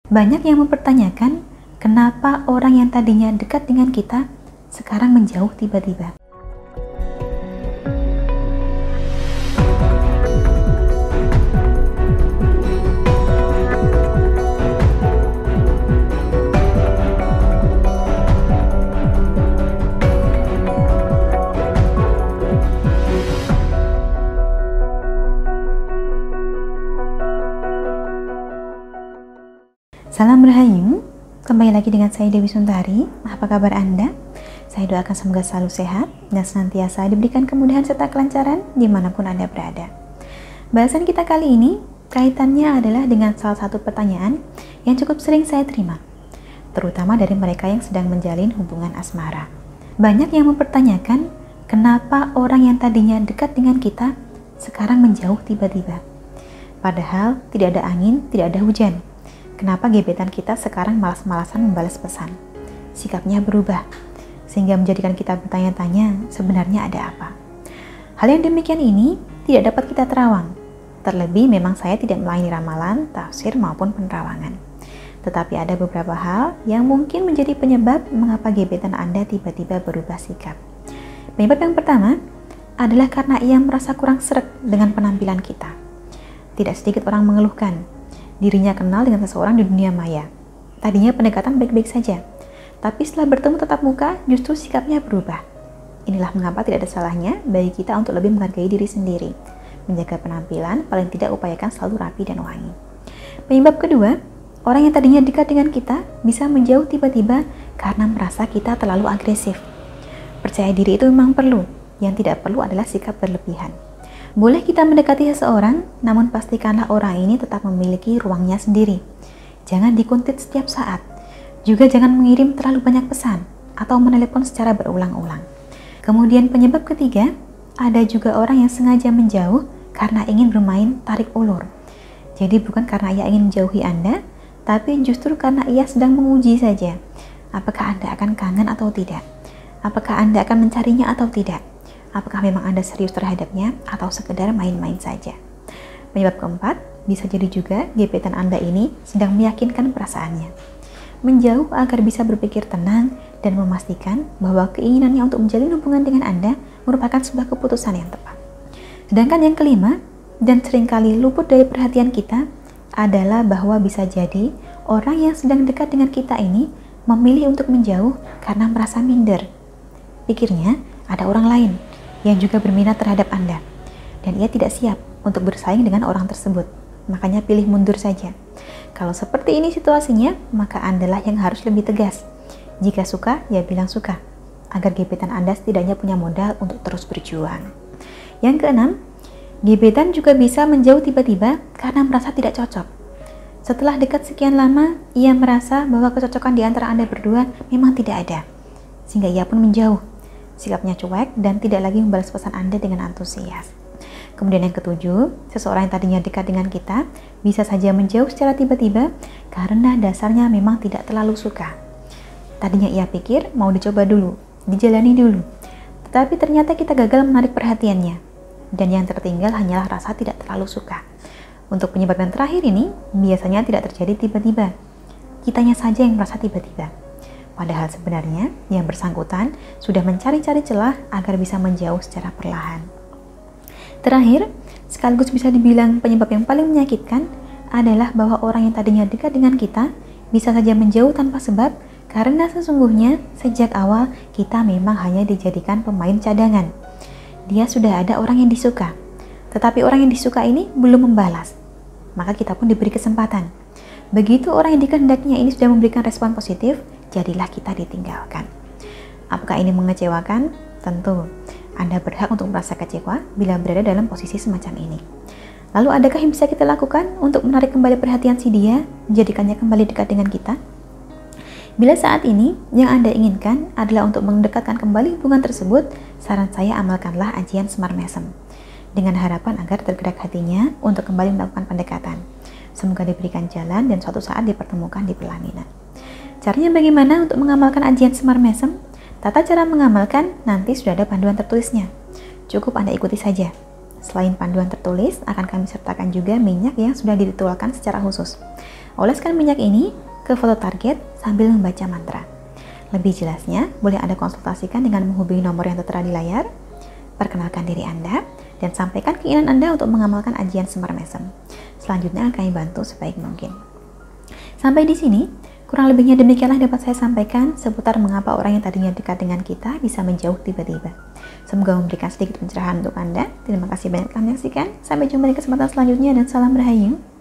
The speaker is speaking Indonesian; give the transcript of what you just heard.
Banyak yang mempertanyakan kenapa orang yang tadinya dekat dengan kita sekarang menjauh tiba-tiba. Salam Rahayu, kembali lagi dengan saya Dewi Suntari. Apa kabar Anda? Saya doakan semoga selalu sehat dan senantiasa diberikan kemudahan serta kelancaran dimanapun Anda berada. Bahasan kita kali ini kaitannya adalah dengan salah satu pertanyaan yang cukup sering saya terima, terutama dari mereka yang sedang menjalin hubungan asmara. Banyak yang mempertanyakan kenapa orang yang tadinya dekat dengan kita sekarang menjauh tiba-tiba. Padahal tidak ada angin, tidak ada hujan. Kenapa gebetan kita sekarang malas-malasan membalas pesan? Sikapnya berubah, sehingga menjadikan kita bertanya-tanya sebenarnya ada apa. Hal yang demikian ini tidak dapat kita terawang. Terlebih memang saya tidak melayani ramalan, tafsir maupun penerawangan. Tetapi ada beberapa hal yang mungkin menjadi penyebab mengapa gebetan Anda tiba-tiba berubah sikap. Penyebab yang pertama adalah karena ia merasa kurang sreg dengan penampilan kita. Tidak sedikit orang mengeluhkan dirinya kenal dengan seseorang di dunia maya. Tadinya pendekatan baik-baik saja, tapi setelah bertemu tatap muka, justru sikapnya berubah. Inilah mengapa tidak ada salahnya bagi kita untuk lebih menghargai diri sendiri. Menjaga penampilan, paling tidak upayakan selalu rapi dan wangi. Penyebab kedua, orang yang tadinya dekat dengan kita bisa menjauh tiba-tiba karena merasa kita terlalu agresif. Percaya diri itu memang perlu, yang tidak perlu adalah sikap berlebihan. Boleh kita mendekati seseorang, namun pastikanlah orang ini tetap memiliki ruangnya sendiri. Jangan dikuntit setiap saat. Juga jangan mengirim terlalu banyak pesan atau menelepon secara berulang-ulang. Kemudian penyebab ketiga, ada juga orang yang sengaja menjauh karena ingin bermain tarik ulur. Jadi bukan karena ia ingin menjauhi Anda, tapi justru karena ia sedang menguji saja. Apakah Anda akan kangen atau tidak? Apakah Anda akan mencarinya atau tidak? Apakah memang Anda serius terhadapnya atau sekedar main-main saja? Penyebab keempat, bisa jadi juga gebetan Anda ini sedang meyakinkan perasaannya. Menjauh agar bisa berpikir tenang dan memastikan bahwa keinginannya untuk menjalin hubungan dengan Anda merupakan sebuah keputusan yang tepat. Sedangkan yang kelima, dan seringkali luput dari perhatian kita, adalah bahwa bisa jadi orang yang sedang dekat dengan kita ini memilih untuk menjauh karena merasa minder. Pikirnya, ada orang lain yang juga berminat terhadap Anda, dan ia tidak siap untuk bersaing dengan orang tersebut. Makanya pilih mundur saja. Kalau seperti ini situasinya, maka Andalah yang harus lebih tegas. Jika suka, ya bilang suka, agar gebetan Anda setidaknya punya modal untuk terus berjuang. Yang keenam, gebetan juga bisa menjauh tiba-tiba karena merasa tidak cocok. Setelah dekat sekian lama, ia merasa bahwa kecocokan di antara Anda berdua memang tidak ada, sehingga ia pun menjauh. Sikapnya cuek dan tidak lagi membalas pesan Anda dengan antusias. Kemudian yang ketujuh, seseorang yang tadinya dekat dengan kita bisa saja menjauh secara tiba-tiba karena dasarnya memang tidak terlalu suka. Tadinya ia pikir mau dicoba dulu, dijalani dulu, tetapi ternyata kita gagal menarik perhatiannya, dan yang tertinggal hanyalah rasa tidak terlalu suka. Untuk penyebab yang terakhir ini, biasanya tidak terjadi tiba-tiba. Kitanya saja yang merasa tiba-tiba. Padahal sebenarnya yang bersangkutan sudah mencari-cari celah agar bisa menjauh secara perlahan. Terakhir, sekaligus bisa dibilang penyebab yang paling menyakitkan adalah bahwa orang yang tadinya dekat dengan kita bisa saja menjauh tanpa sebab karena sesungguhnya sejak awal kita memang hanya dijadikan pemain cadangan. Dia sudah ada orang yang disuka, tetapi orang yang disuka ini belum membalas. Maka kita pun diberi kesempatan. Begitu orang yang dikehendakinya ini sudah memberikan respon positif, jadilah kita ditinggalkan. Apakah ini mengecewakan? Tentu, Anda berhak untuk merasa kecewa bila berada dalam posisi semacam ini. Lalu adakah yang bisa kita lakukan untuk menarik kembali perhatian si dia, menjadikannya kembali dekat dengan kita? Bila saat ini yang Anda inginkan adalah untuk mendekatkan kembali hubungan tersebut, saran saya amalkanlah ajian Semar Mesem, dengan harapan agar tergerak hatinya untuk kembali melakukan pendekatan. Semoga diberikan jalan dan suatu saat dipertemukan di pelaminan. Caranya bagaimana untuk mengamalkan ajian Semar Mesem? Tata cara mengamalkan nanti sudah ada panduan tertulisnya. Cukup Anda ikuti saja. Selain panduan tertulis, akan kami sertakan juga minyak yang sudah diritualkan secara khusus. Oleskan minyak ini ke foto target sambil membaca mantra. Lebih jelasnya, boleh Anda konsultasikan dengan menghubungi nomor yang tertera di layar. Perkenalkan diri Anda, dan sampaikan keinginan Anda untuk mengamalkan ajian Semar Mesem. Selanjutnya akan dibantu sebaik mungkin. Sampai di sini, kurang lebihnya demikianlah dapat saya sampaikan seputar mengapa orang yang tadinya dekat dengan kita bisa menjauh tiba-tiba. Semoga memberikan sedikit pencerahan untuk Anda. Terima kasih banyak telah menyaksikan. Sampai jumpa di kesempatan selanjutnya dan salam Rahayu.